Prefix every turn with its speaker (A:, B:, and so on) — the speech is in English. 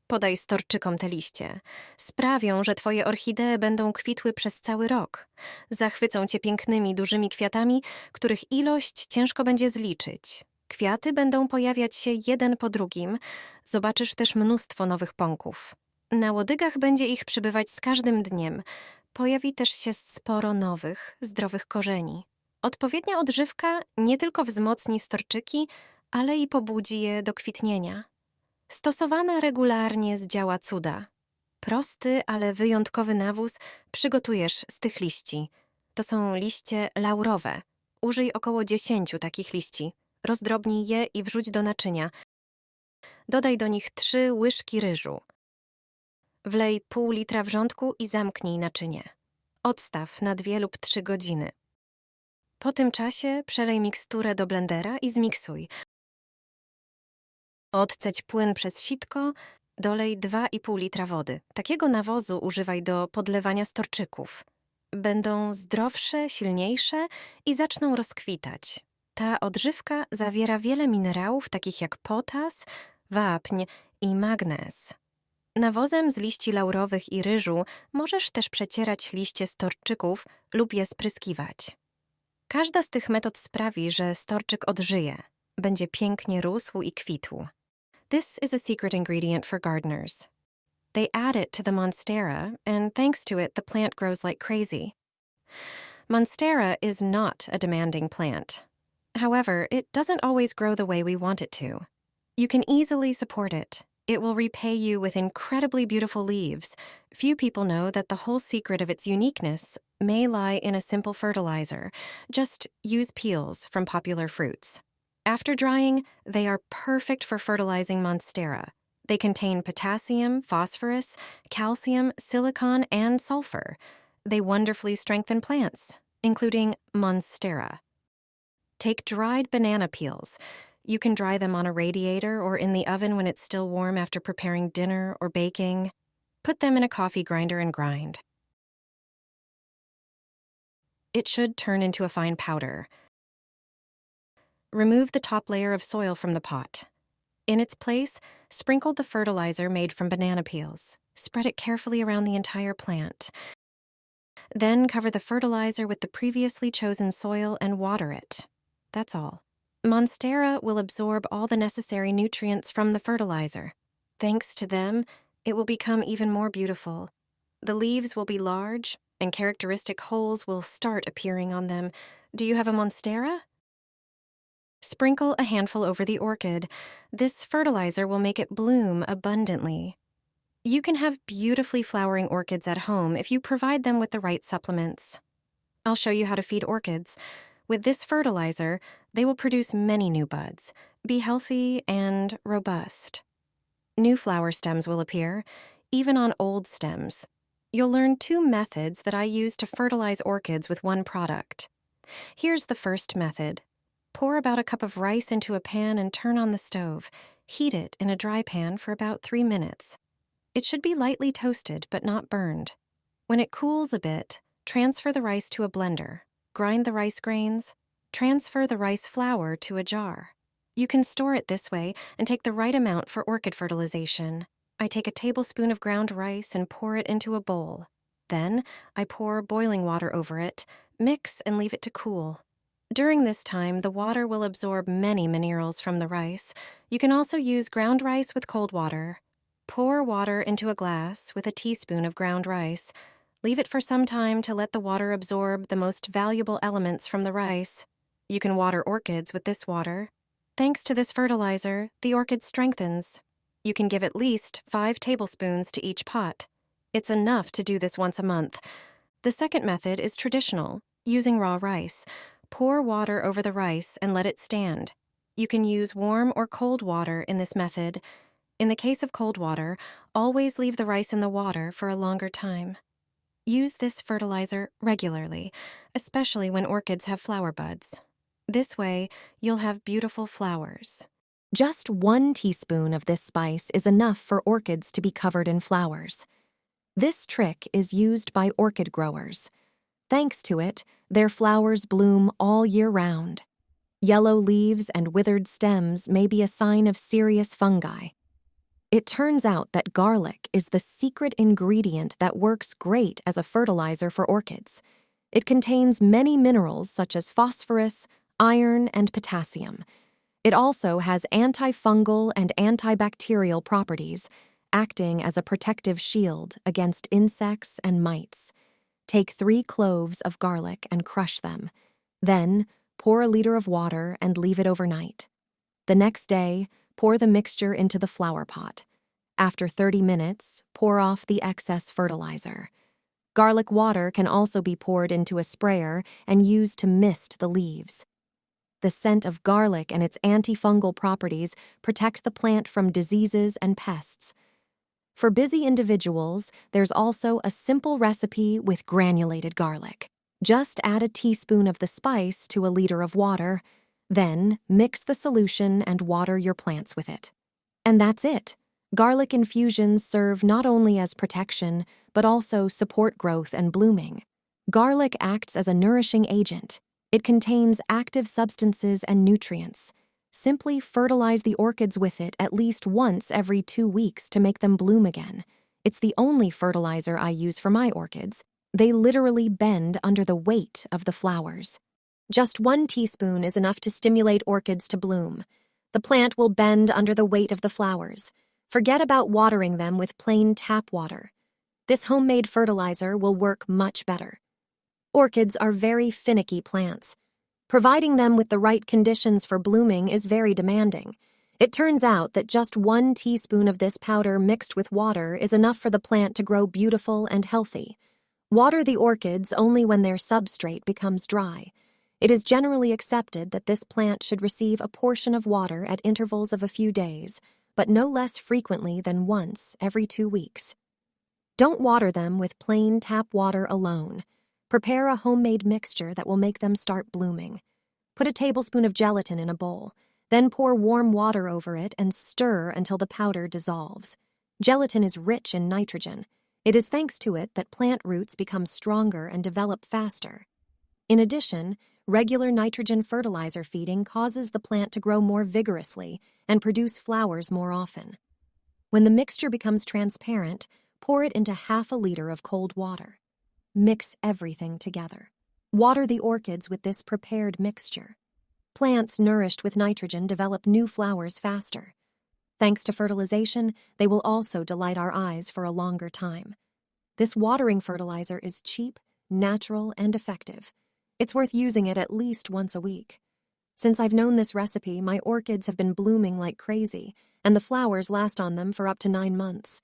A: Podaj storczykom te liście. Sprawią, że twoje orchidee będą kwitły przez cały rok. Zachwycą cię pięknymi, dużymi kwiatami, których ilość ciężko będzie zliczyć. Kwiaty będą pojawiać się jeden po drugim. Zobaczysz też mnóstwo nowych pąków. Na łodygach będzie ich przybywać z każdym dniem. Pojawi też się sporo nowych, zdrowych korzeni. Odpowiednia odżywka nie tylko wzmocni storczyki, ale i pobudzi je do kwitnienia. Stosowana regularnie zdziała cuda. Prosty, ale wyjątkowy nawóz przygotujesz z tych liści. To są liście laurowe. Użyj około 10 takich liści. Rozdrobnij je i wrzuć do naczynia. Dodaj do nich 3 łyżki ryżu. Wlej pół litra wrzątku i zamknij naczynie. Odstaw na 2 lub 3 godziny. Po tym czasie przelej miksturę do blendera i zmiksuj. Odcedź płyn przez sitko, dolej 2,5 litra wody. Takiego nawozu używaj do podlewania storczyków. Będą zdrowsze, silniejsze i zaczną rozkwitać. Ta odżywka zawiera wiele minerałów, takich jak potas, wapń i magnez. Nawozem z liści laurowych i ryżu możesz też przecierać liście storczyków lub je spryskiwać. Każda z tych metod sprawi, że storczyk odżyje. Będzie pięknie rósł i kwitł. This is a secret ingredient for gardeners. They add it to the monstera, and thanks to it, the plant grows like crazy. Monstera is not a demanding plant. However, it doesn't always grow the way we want it to. You can easily support it. It will repay you with incredibly beautiful leaves. Few people know that the whole secret of its uniqueness may lie in a simple fertilizer. Just use peels from popular fruits. After drying, they are perfect for fertilizing monstera. They contain potassium, phosphorus, calcium, silicon, and sulfur. They wonderfully strengthen plants, including monstera. Take dried banana peels. You can dry them on a radiator or in the oven when it's still warm after preparing dinner or baking. Put them in a coffee grinder and grind. It should turn into a fine powder. Remove the top layer of soil from the pot. In its place, sprinkle the fertilizer made from banana peels. Spread it carefully around the entire plant. Then cover the fertilizer with the previously chosen soil and water it. That's all. Monstera will absorb all the necessary nutrients from the fertilizer. Thanks to them, it will become even more beautiful. The leaves will be large, and characteristic holes will start appearing on them. Do you have a monstera? Sprinkle a handful over the orchid. This fertilizer will make it bloom abundantly. You can have beautifully flowering orchids at home if you provide them with the right supplements. I'll show you how to feed orchids. With this fertilizer, they will produce many new buds, be healthy and robust. New flower stems will appear, even on old stems. You'll learn 2 methods that I use to fertilize orchids with one product. Here's the first method. Pour about a cup of rice into a pan and turn on the stove. Heat it in a dry pan for about 3 minutes. It should be lightly toasted but not burned. When it cools a bit, transfer the rice to a blender. Grind the rice grains. Transfer the rice flour to a jar. You can store it this way and take the right amount for orchid fertilization. I take a tablespoon of ground rice and pour it into a bowl. Then, I pour boiling water over it, mix and leave it to cool. During this time, the water will absorb many minerals from the rice. You can also use ground rice with cold water. Pour water into a glass with a teaspoon of ground rice. Leave it for some time to let the water absorb the most valuable elements from the rice. You can water orchids with this water. Thanks to this fertilizer, the orchid strengthens. You can give at least 5 tablespoons to each pot. It's enough to do this once a month. The second method is traditional, using raw rice. Pour water over the rice and let it stand. You can use warm or cold water in this method. In the case of cold water, always leave the rice in the water for a longer time. Use this fertilizer regularly, especially when orchids have flower buds. This way, you'll have beautiful flowers.
B: Just 1 teaspoon of this spice is enough for orchids to be covered in flowers. This trick is used by orchid growers. Thanks to it, their flowers bloom all year round. Yellow leaves and withered stems may be a sign of serious fungi. It turns out that garlic is the secret ingredient that works great as a fertilizer for orchids. It contains many minerals such as phosphorus, iron, and potassium. It also has antifungal and antibacterial properties, acting as a protective shield against insects and mites. Take 3 cloves of garlic and crush them. Then, pour a liter of water and leave it overnight. The next day, pour the mixture into the flower pot. After 30 minutes, pour off the excess fertilizer. Garlic water can also be poured into a sprayer and used to mist the leaves. The scent of garlic and its antifungal properties protect the plant from diseases and pests. For busy individuals, there's also a simple recipe with granulated garlic. Just add a teaspoon of the spice to a liter of water, then mix the solution and water your plants with it. And that's it. Garlic infusions serve not only as protection, but also support growth and blooming. Garlic acts as a nourishing agent. It contains active substances and nutrients. Simply fertilize the orchids with it at least once every 2 weeks to make them bloom again. It's the only fertilizer I use for my orchids. They literally bend under the weight of the flowers. Just 1 teaspoon is enough to stimulate orchids to bloom. The plant will bend under the weight of the flowers. Forget about watering them with plain tap water. This homemade fertilizer will work much better. Orchids are very finicky plants. Providing them with the right conditions for blooming is very demanding. It turns out that just 1 teaspoon of this powder mixed with water is enough for the plant to grow beautiful and healthy. Water the orchids only when their substrate becomes dry. It is generally accepted that this plant should receive a portion of water at intervals of a few days, but no less frequently than once every 2 weeks. Don't water them with plain tap water alone. Prepare a homemade mixture that will make them start blooming. Put a tablespoon of gelatin in a bowl, then pour warm water over it and stir until the powder dissolves. Gelatin is rich in nitrogen. It is thanks to it that plant roots become stronger and develop faster. In addition, regular nitrogen fertilizer feeding causes the plant to grow more vigorously and produce flowers more often. When the mixture becomes transparent, pour it into half a liter of cold water. Mix everything together. Water the orchids with this prepared mixture. Plants nourished with nitrogen develop new flowers faster. Thanks to fertilization, they will also delight our eyes for a longer time. This watering fertilizer is cheap, natural, and effective. It's worth using it at least once a week. Since I've known this recipe, my orchids have been blooming like crazy, and the flowers last on them for up to 9 months.